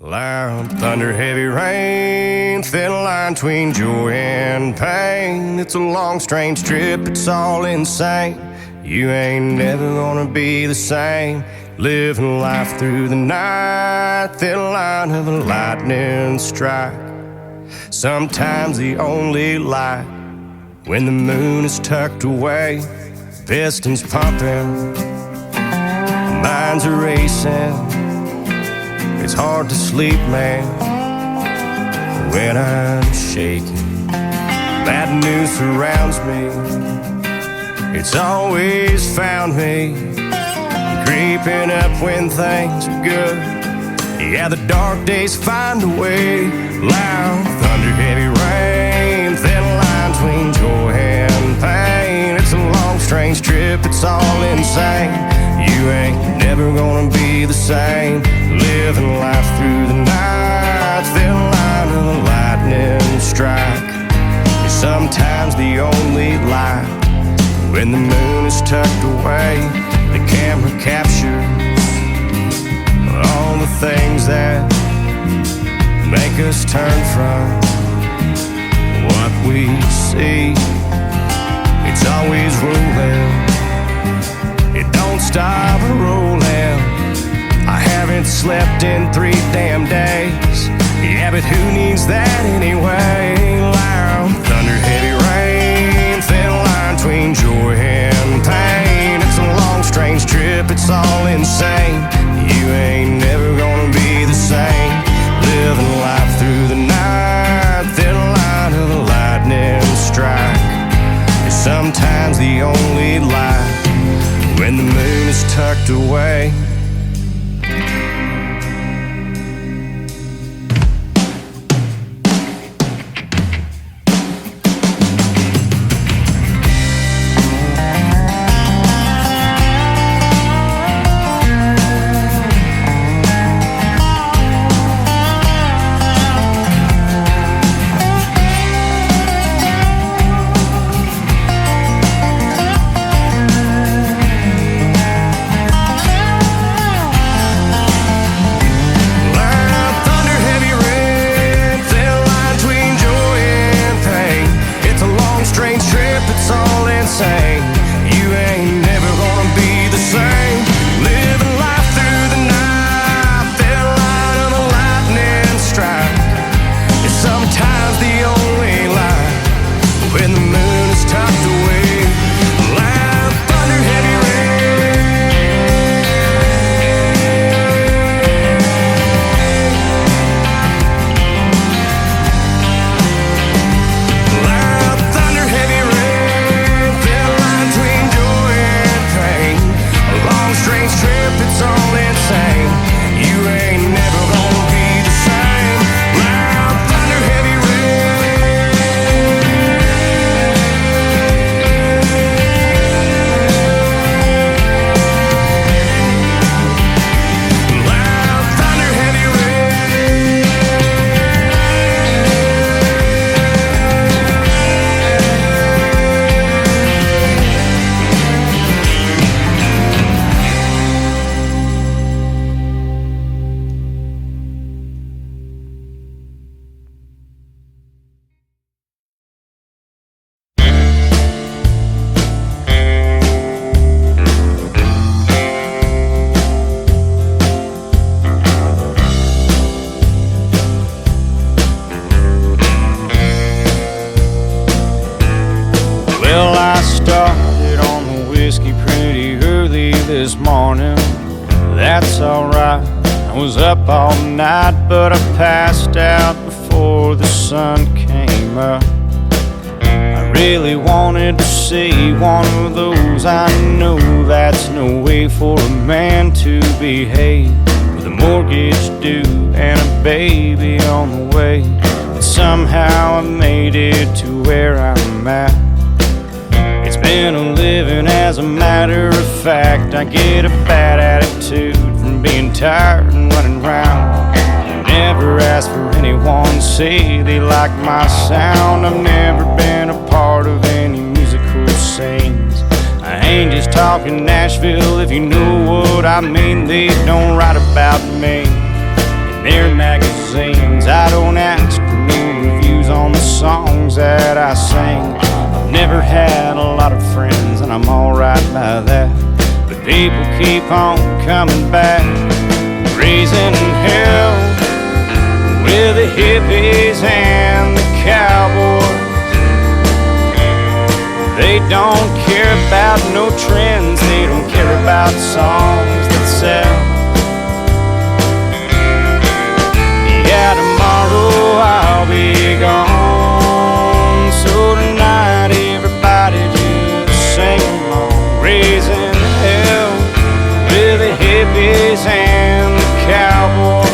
Loud thunder, heavy rain, thin line between joy and pain. It's a long, strange trip, it's all insane. You ain't never gonna be the same. Living life through the night, thin line of a lightning strike. Sometimes the only light, when the moon is tucked away. Pistons pumping, minds are racing. It's hard to sleep, man, when I'm shaking. Bad news surrounds me, it's always found me creeping up when things are good. Yeah, the dark days find a way. Loud thunder, heavy rain, thin line between joy and pain. It's a long, strange trip, it's all insane. You ain't never gonna be the same. Living life through the night, thin line of a lightning strike. It's sometimes the only light, when the moon is tucked away. The camera captures all the things that make us turn from what we see. It's always rolling, it don't stop rolling. I haven't slept in 3 damn days. Yeah, but who needs that anyway? Loud thunder, heavy rain, thin line between joy and pain. It's a long, strange trip, it's all insane. You ain't never gonna be the same. Living life through the night, thin line of a lightning strike. It's sometimes the only light, when the moon is tucked away. You ain't never gonna be the same. Living life through the night, thin line of a lightning strike. It's sometimes the only light, when the moon is tucked away. Loud thunder, heavy rain. Loud thunder, heavy rain, strange trip, it's all insane. You ain't never gonna be the same. Loud thunder, heavy rain. Loud thunder, heavy rain. Well, I started on the whiskey pretty early this morning. That's alright, I was up all night, but I passed out before the sun came up. I really wanted to see one of those. I know that's no way for a man to behave, with a mortgage due and a baby on the way. But somehow I made it to where I'm at. It's been a living as a matter of fact. I get a bad attitude from being tired and running round. Never asked for anyone to say they like my sound. I've never been a part of any musical scenes. I ain't just talking Nashville, if you know what I mean. They don't write about me in their magazines. don't ask for no reviews on the songs that I sing. I've never had a lot of friends, and I'm alright by that. But people keep on coming back, raising hell with the hippies and the cowboys. They don't care about no trends, they don't care about songs that sell. Yeah, tomorrow I'll be gone, so tonight everybody just sing along, raising hell with the hippies and the cowboys.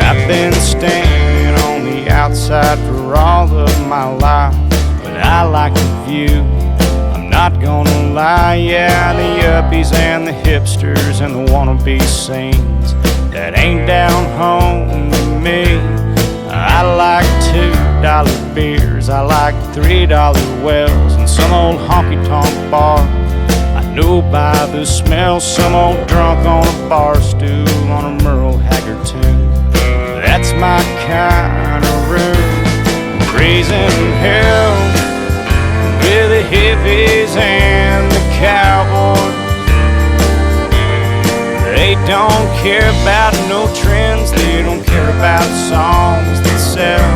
I've been standing on the outside for all of my life, but I like the view, I'm not gonna lie. Yeah, the yuppies and the hipsters and the wannabe scenes, that ain't down home to me. I like $2 beers, I like $3 wells, and some old honky-tonk bar I know by the smell. Some old drunk on a bar stool on a Merle Haggard tune. That's my kind of room, raising hell with the hippies and the cowboys. They don't care about no trends, they don't care about songs that sell.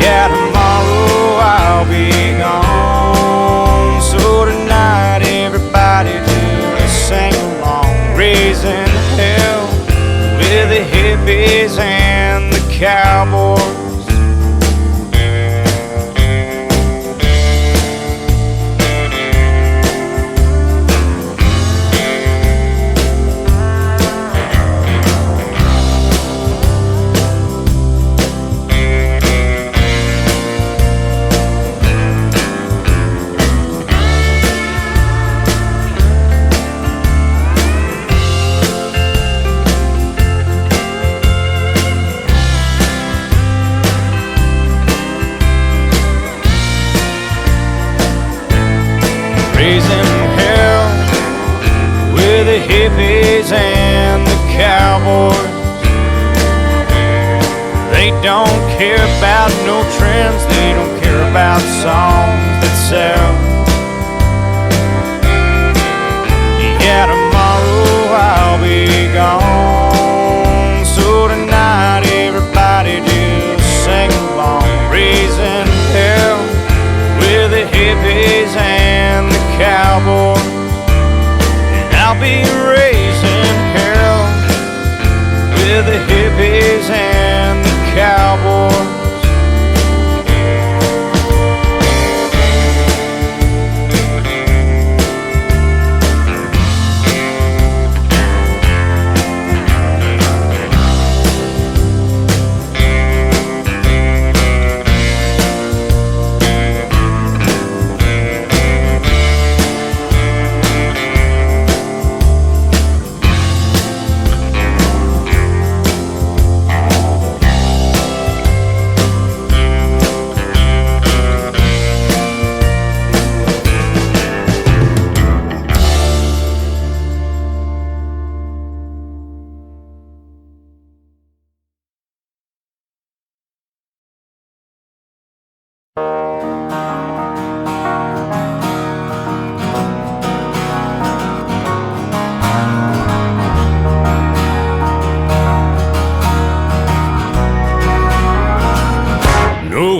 Yeah, tomorrow I'll be gone, so tonight everybody just sing along, raising hell with the hippies and the cowboys. Raising hell with the hippies and the cowboys. They don't care about no trends, they don't care about songs that sell. Yeah, tomorrow I'll be gone, so tonight everybody just sing along, raising hell with the hippies and the cowboys. And I'll be raising hell with the hippies and the cowboys.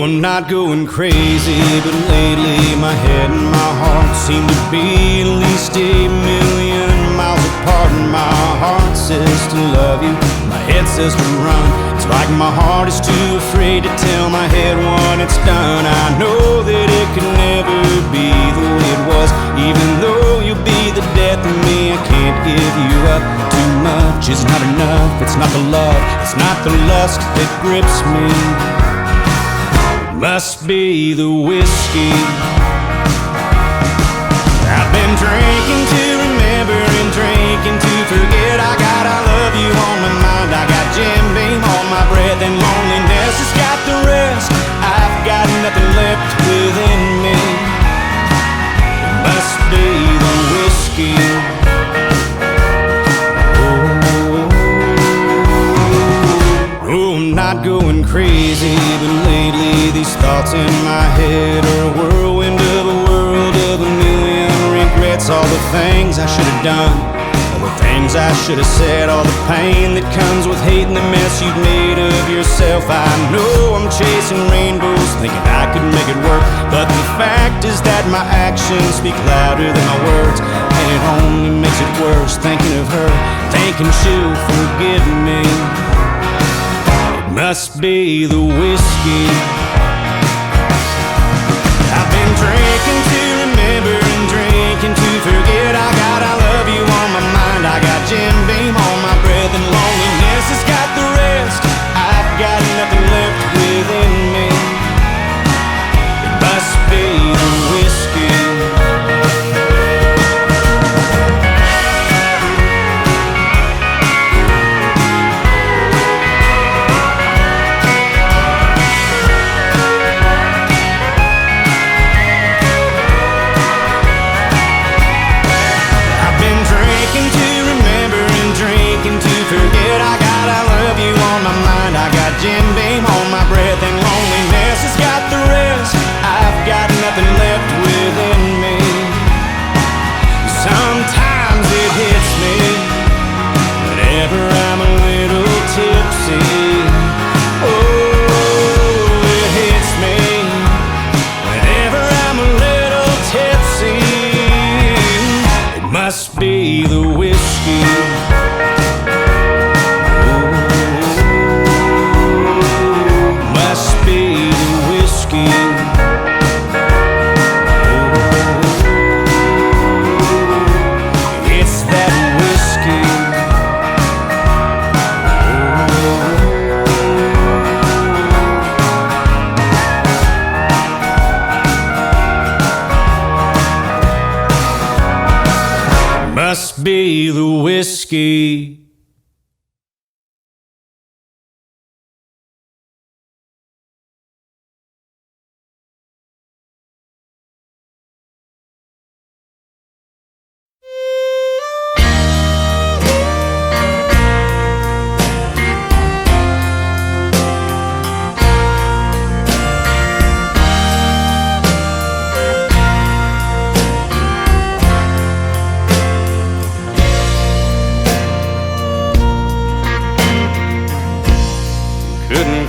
I'm not going crazy, but lately my head and my heart seem to be at least 1,000,000 miles apart. And my heart says to love you, my head says to run. It's like my heart is too afraid to tell my head when it's done. I know that it could never be the way it was, even though you'll be the death of me. I can't give you up. Too much is not enough. It's not the love, it's not the lust that grips me. Must be the whiskey. I've been drinking to remember and drinking to forget. I got I love you on my mind, I got Jim Beam on my breath, and loneliness has got the rest. I've got nothing left within me. It must be the whiskey. Oh. in my head are a whirlwind of a world of a million regrets. All the things I should have done, all the things I should have said, all the pain that comes with hating the mess you've made of yourself. I know I'm chasing rainbows, thinking I could make it work, but the fact is that my actions speak louder than my words, and it only makes it worse thinking of her, thinking she'll forgive me. It must be the whiskey. I've been drinking to remember and drinking to forget. I got I love you on my mind, I got Jim Beam on my breath, and loneliness has got the rest. I've got nothing left within me. It must be the whiskey. Jim Beam on my breath, and loneliness has got the rest. I've got nothing left within me. Sometimes it hits me whenever I'm a little tipsy. Oh, it hits me whenever I'm a little tipsy. It must be the whiskey. Must be the whiskey.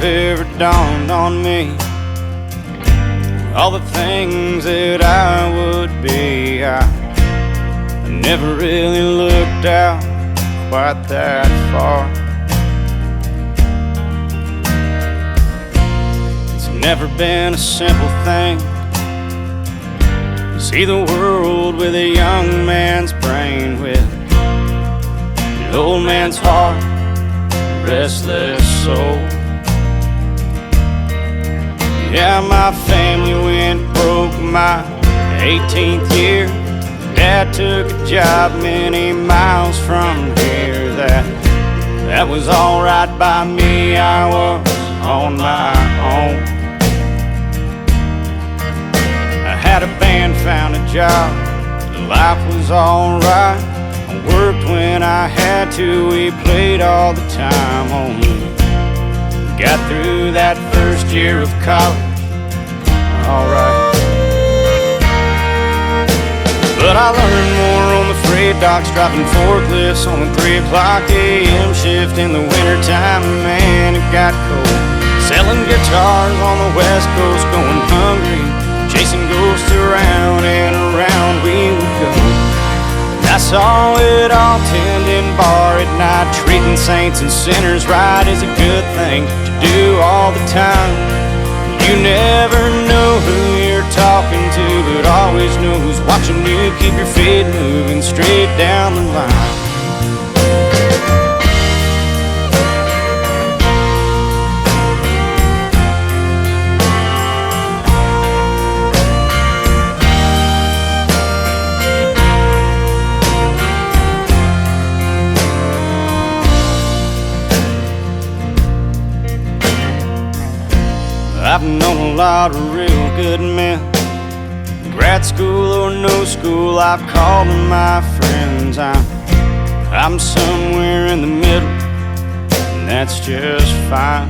Ever dawned on me all the things that I would be. I never really looked out quite that far. It's never been a simple thing to see the world with a young man's brain, with an old man's heart, restless soul. Yeah, my family went broke my 18th year. Dad took a job many miles from here. That was alright by me, I was on my own. I had a band, found a job, life was alright. I worked when I had to, we played all the time. Only got through that first year of college alright. But I learned more on the freight docks, driving forklifts on the 3 o'clock a.m. shift in the wintertime. Man, it got cold. Selling guitars on the west coast, going hungry, chasing ghosts around and around we would go. I saw it all tending bar at night. Treating saints and sinners right is a good thing to do all the time. You never know who you're talking to, but always know who's watching you. Keep your feet moving straight down the line. I've known a lot of real good men, grad school or no school, I've called them my friends. I'm somewhere in the middle, and that's just fine.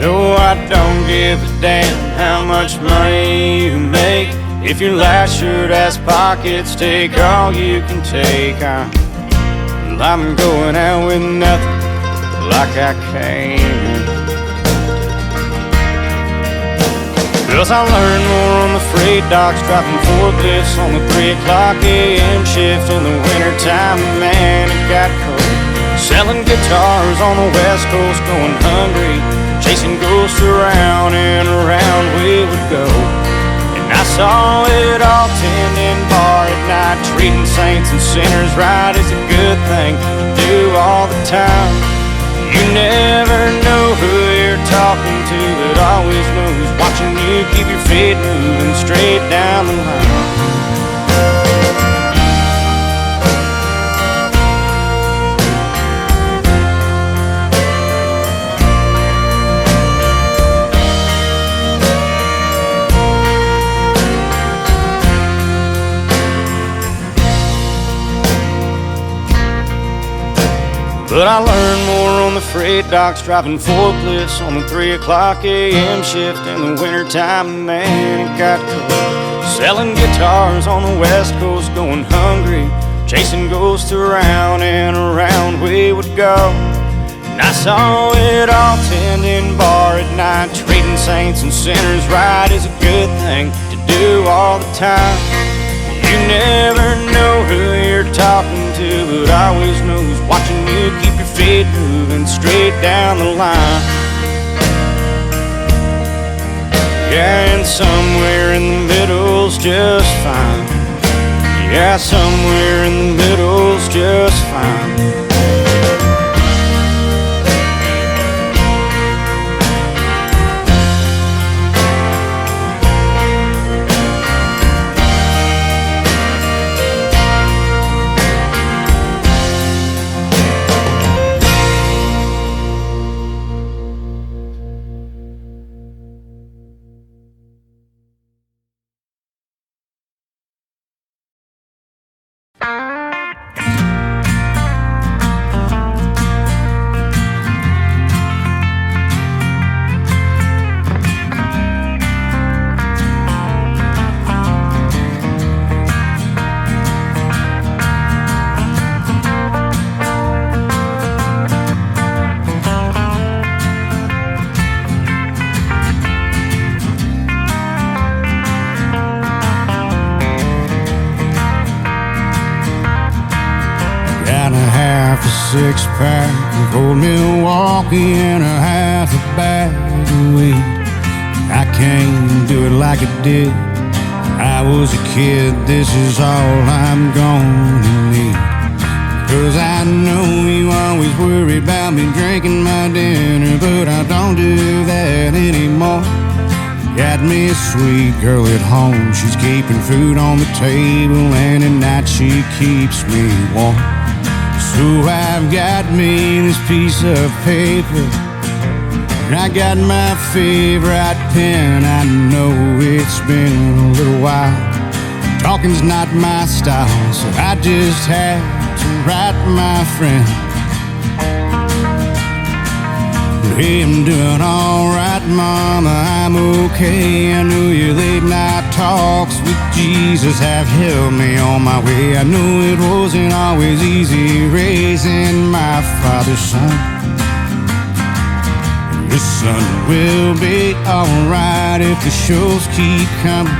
No, I don't give a damn how much money you make. If your last shirt has pockets, take all you can take. I'm going out with nothing like I came in. 'Cause I learned more on the freight docks, driving forklifts on the 3 o'clock a.m. shift in the wintertime. Man, it got cold. Selling guitars on the west coast, going hungry, chasing ghosts around and around we would go. And I saw it all tending bar at night. Treating saints and sinners right is a good thing to do all the time. You never know who you're talking to, but always know who's watching you. Keep your feet moving straight down the line. But I learned more on the freight docks, driving forklifts on the 3 o'clock a.m. shift in the wintertime. Man, it got cold. Selling guitars on the west coast, going hungry, chasing ghosts around and around we would go. And I saw it all tending bar at night. Treating saints and sinners right is a good thing to do all the time. You never know who you're talking to, but always know who's watching you. Keep your feet moving straight down the line. Yeah, and somewhere in the middle's just fine. Yeah, somewhere in the middle's just fine. Six-pack of old Milwaukee and a half a bag of weed. I can't do it like I did when I was a kid. This is all I'm gonna need. 'Cause I know you always worry about me drinking my dinner, but I don't do that anymore. Got me a sweet girl at home. She's keeping food on the table, and at night she keeps me warm. So I've got me this piece of paper, and I got my favorite pen. I know it's been a little while. Talking's not my style, so I just had to write my friend. Hey, I'm doing alright, Mama, I'm okay. I know your late night talks with Jesus have helped me on my way. I know it wasn't always easy raising my father's son. This son will be alright if the shows keep coming.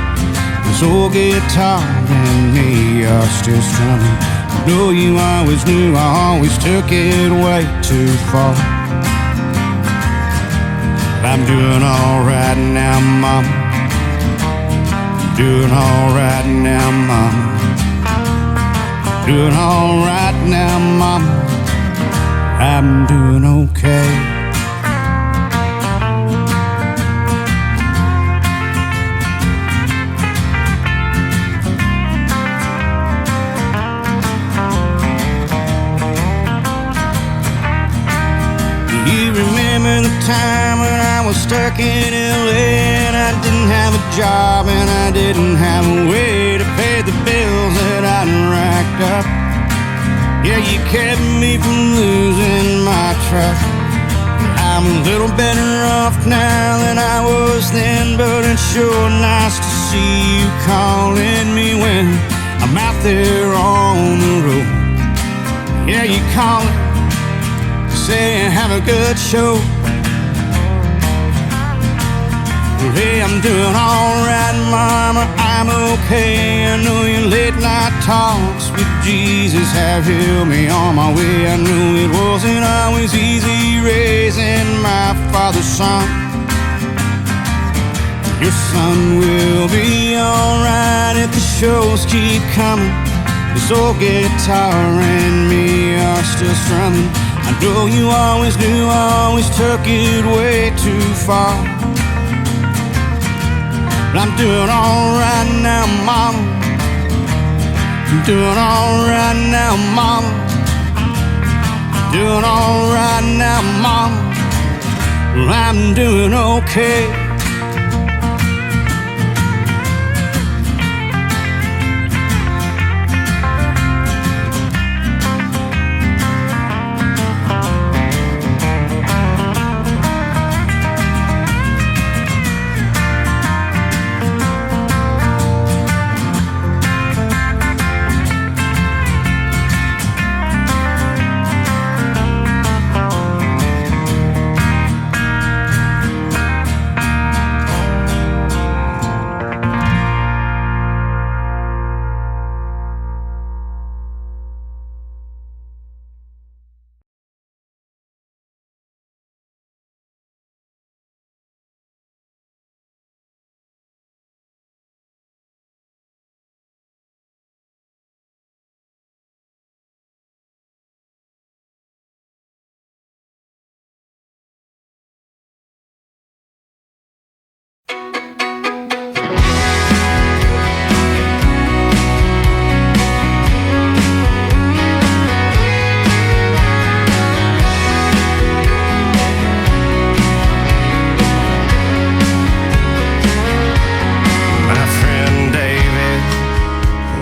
This old guitar and me are still strumming. I know you always knew I always took it way too far. I'm doing alright now, Mama. Doing alright now, Mama. Doing alright now, Mama. I'm doing okay. Do you remember the time when I was stuck in LA and I didn't have a job and I didn't have a way to pay the bills that I'd racked up? Yeah, you kept me from losing my truck. I I'm a little better off now than I was then, but it's sure nice to see you calling me when I'm out there on the road. Yeah, you call it, say have a good show. Hey, I'm doing alright, mama, I'm okay. I know your late night talks with Jesus have helped me on my way. I knew it wasn't always easy raising my father's son. Your son will be alright if the shows keep coming. This old guitar and me are still strumming. I know you always knew, always took it way too far. But I'm doing alright now, mama. I'm doing alright now, mama. Doing alright now, mama. I'm doing okay.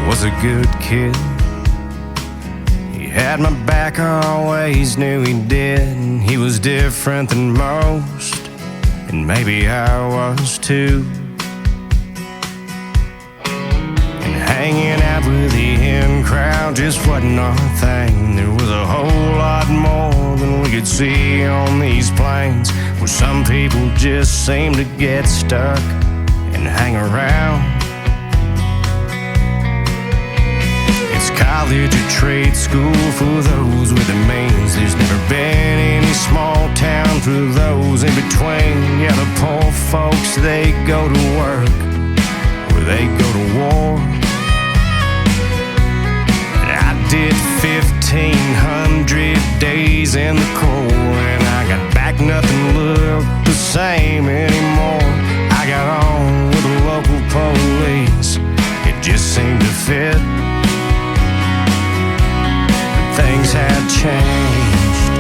Was a good kid. He had my back, I always knew he did. He was different than most, and maybe I was too. And hanging out with the in crowd just wasn't our thing. There was a whole lot more than we could see on these plains, where some people just seem to get stuck and hang around. College or trade school for those with the means. There's never been any small town for those in between. Yeah, the poor folks, they go to work or they go to war. And I did 1,500 days in the Corps, and I got back, nothing looked the same anymore. I got on with the local police, it just seemed to fit. Things had changed.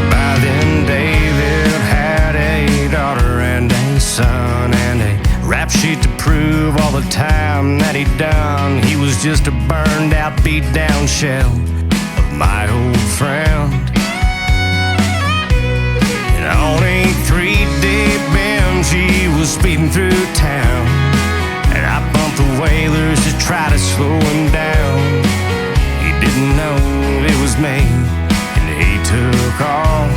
By then, David had a daughter and a son, and a rap sheet to prove all the time that he'd done. He was just a burned out, beat down shell of my old friend. And on a 3-day binge, he was speeding through town, and I bumped the Whalers to try to slow him down. He didn't know it was me, and he took off.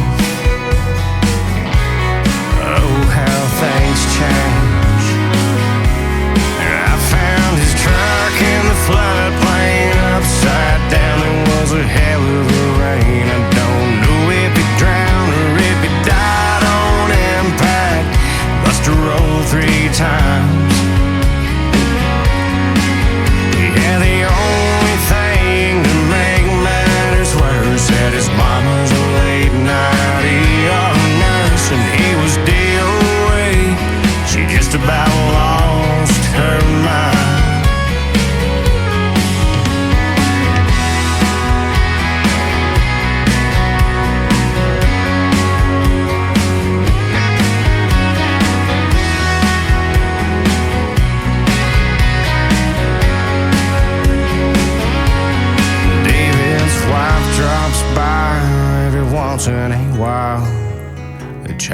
Oh, how things change. Truck in the floodplain, upside down, there was a hell of a rain. I don't know if he drowned or if he died on impact. Must have rolled 3 times. Yeah, the only thing to make matters worse, that his mama's a late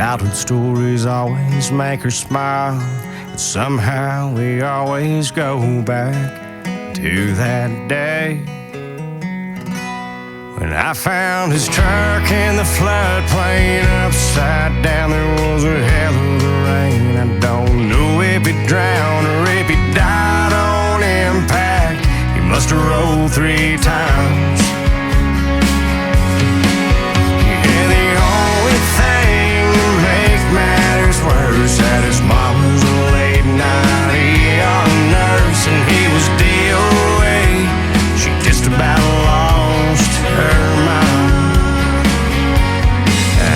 Childhood stories always make her smile, but somehow we always go back to that day when I found his truck in the floodplain upside down. There was a hell of a rain. I don't know if he drowned or if he died on impact. He must have rolled 3 times. Yeah, the only thing to make matters worse, that his mom was a late night ER nurse and he was DOA. She just about lost her mind.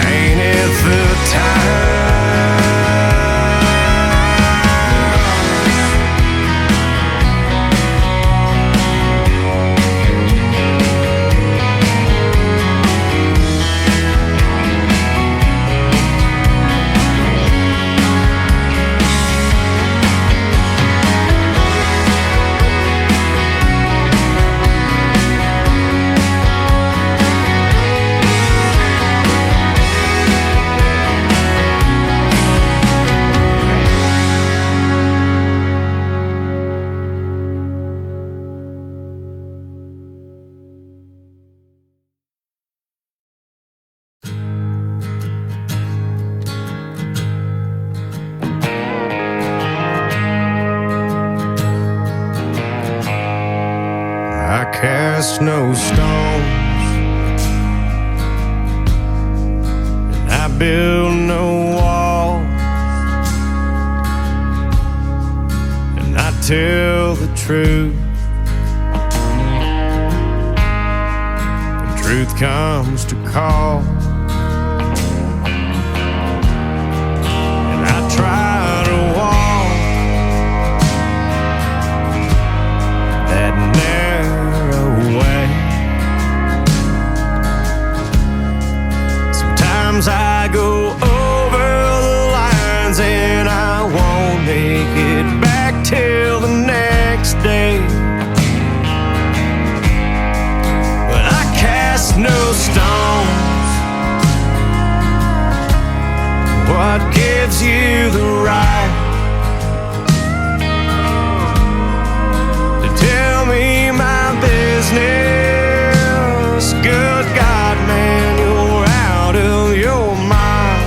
Ain't it the time? I cast no stones, and I build no walls, and I tell the truth. The truth comes to call, and I try to walk that narrow way. Sometimes I go over the lines and I won't make it back till the next day. But I cast no stones. What gives you the right to tell me my business? Good God, man, you're out of your mind.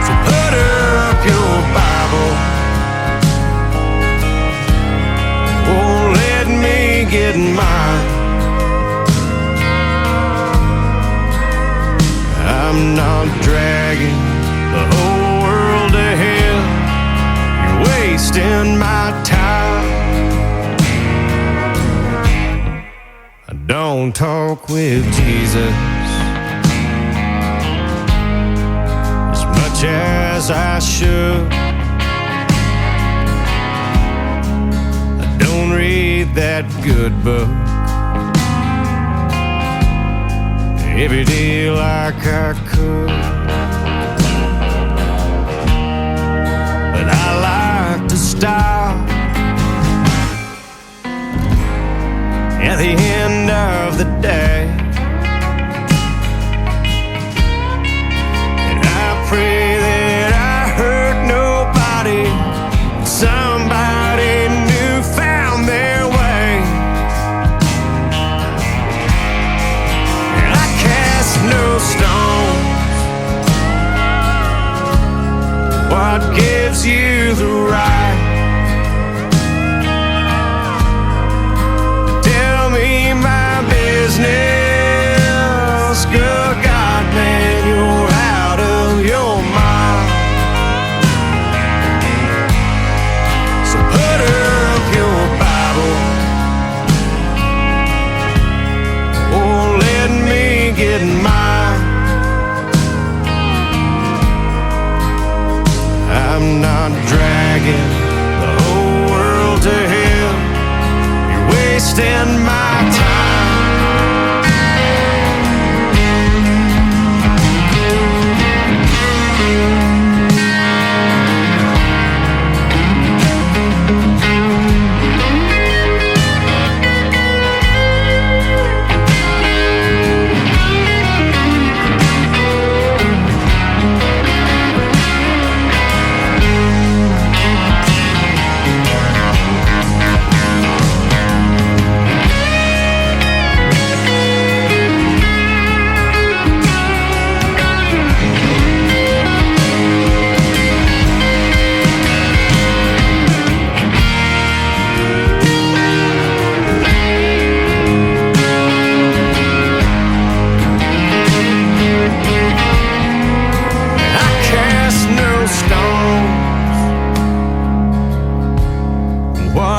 So put up your Bible. Oh, let me get mine. I'm not dragging the whole world to hell. You're wasting my time. I don't talk with Jesus as much as I should. I don't read that good book every day like I could. But I like to stop at the end of the day, and I pray that I hurt nobody. Somebody new found their way, and I cast no stones. What gives you the right to tell me my business?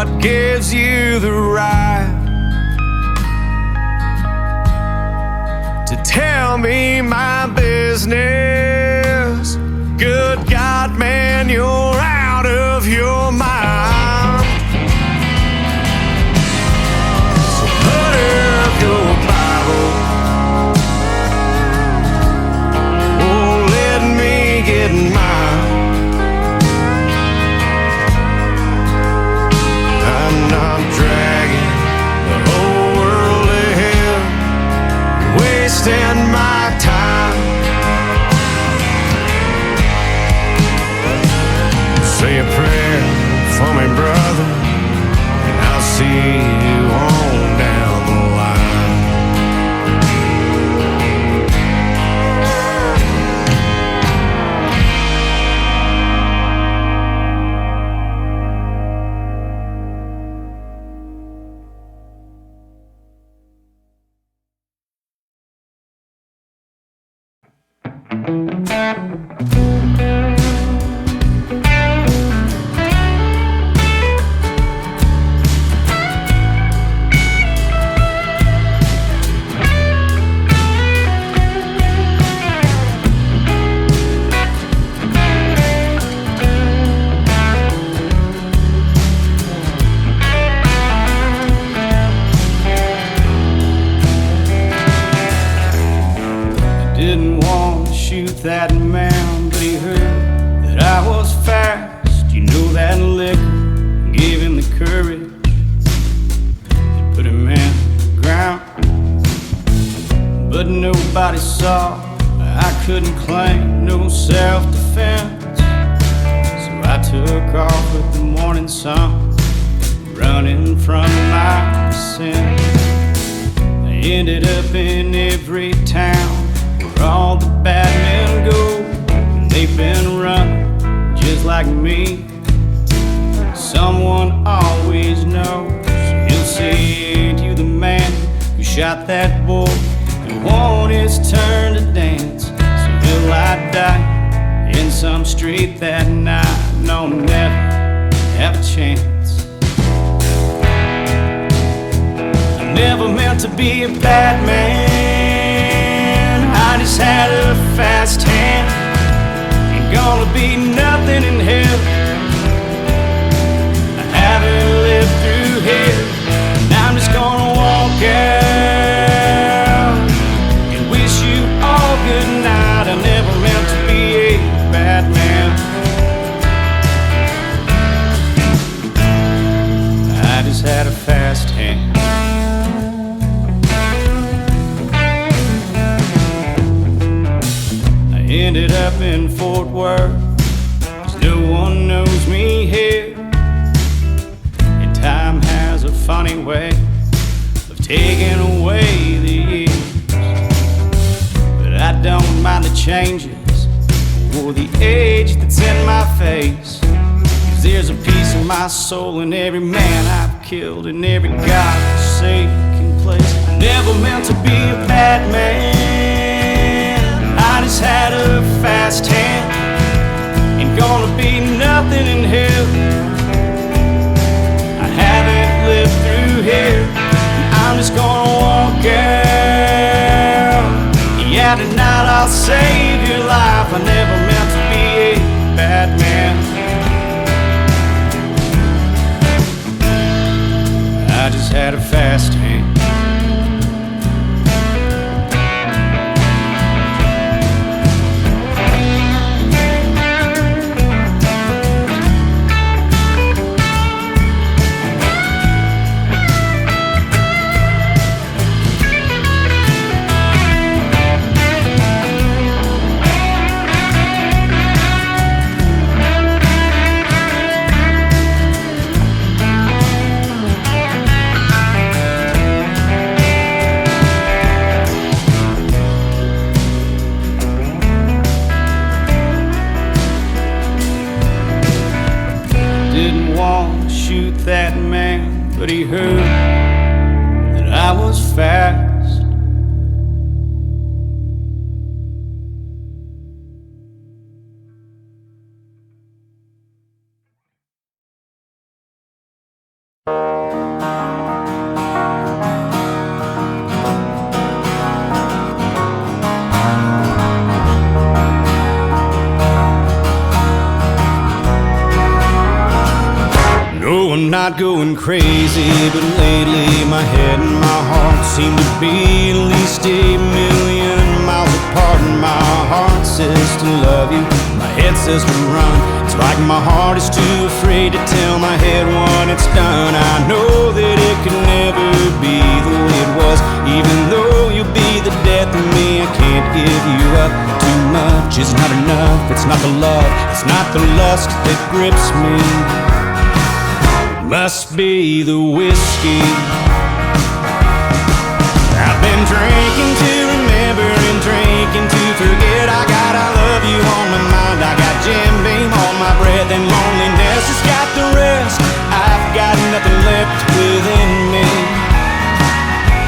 what gives you the right to tell me my business? Good God, man, you're out of your mind. So put up your Bible. Oh, let me get mine. I'm not dragging the whole world to hell, wasting my time. Say a prayer for me, brother, and I'll see you on down the line. Didn't want to shoot that man, but he heard that I was fast. You know that liquor gave him the courage that put him in the ground. But nobody saw I couldn't claim no self-defense. So I took off with the morning sun, running from my sin. I ended up in every town where all the bad men go, and they've been running just like me. Someone always knows. He'll say to the man who shot that boy, it won't his turn to dance. So he'll lie die in some street that night. No, never have a chance. I never meant to be a bad man. I just had a fast hand. Ain't gonna be nothing in hell. I haven't lived through hell, and I'm just gonna walk out and wish you all good night. I never meant to be a bad man. I just had a fast hand. Ended up in Fort Worth, 'cause no one knows me here. And time has a funny way of taking away the years. But I don't mind the changes or the age that's in my face, 'cause there's a piece of my soul in every man I've killed, in every God-forsaken place. I never meant to be a bad man. I just had a fast hand. Ain't gonna be nothing in hell. I haven't lived through hell, and I'm just gonna walk out. Yeah, tonight I'll save your life. I never meant to be a bad man. I just had a fast hand. Didn't want to shoot that man, but he heard that I was fast. No, I'm not going crazy, but lately my head and my heart seem to be at least 8,000,000 miles apart. And my heart says to love you, my head says to run. It's like my heart is too afraid to tell my head when it's done. I know that it could never be the way it was. Even though you'll be the death of me, I can't give you up. Too much is not enough. It's not the love, it's not the lust that grips me. Must be the whiskey. I've been drinking to remember and drinking to forget. I got I love you on my mind. I got Jim Beam on my breath, and loneliness has got the rest. I've got nothing left within me.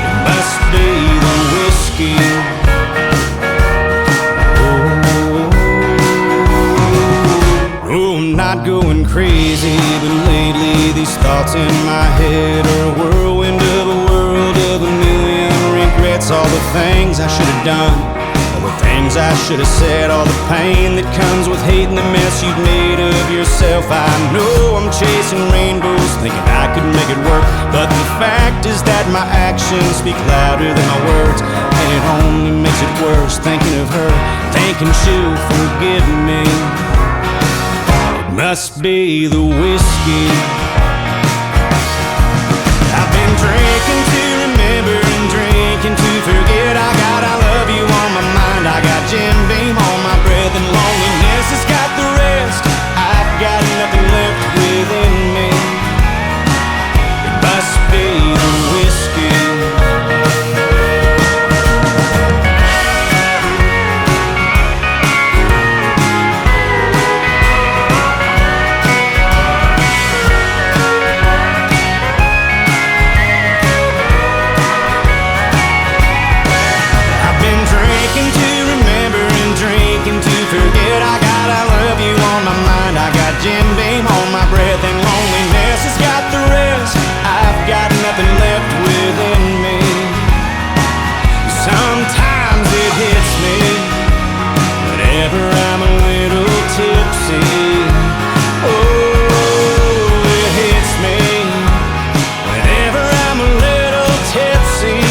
It must be the whiskey. Oh, I'm not going crazy, but lately these thoughts in my head are a whirlwind of a world of a million regrets. All the things I should have done, all the things I should have said, all the pain that comes with hating the mess you've made of yourself. I know I'm chasing rainbows, thinking I could make it work, but the fact is that my actions speak louder than my words, and it only makes it worse thinking of her, thinking she'll forgive me. Must be the whiskey. I've been drinking to remember and drinking to forget. I got I love you on my mind. I got Jim Beam on my breath, and loneliness has got the rest. I've got nothing left within me. It must be the whiskey. Jim Beam on my breath, and loneliness has got the rest. I've got nothing left within me. Sometimes it hits me whenever I'm a little tipsy. Oh, it hits me whenever I'm a little tipsy.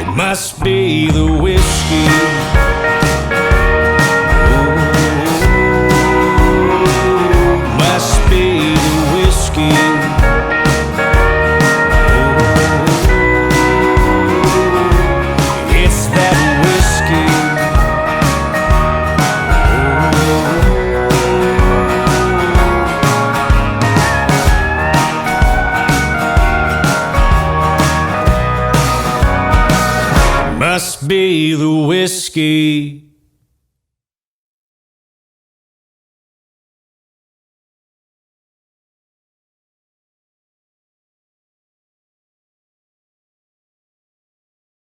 It must be the whiskey. Must be the whiskey.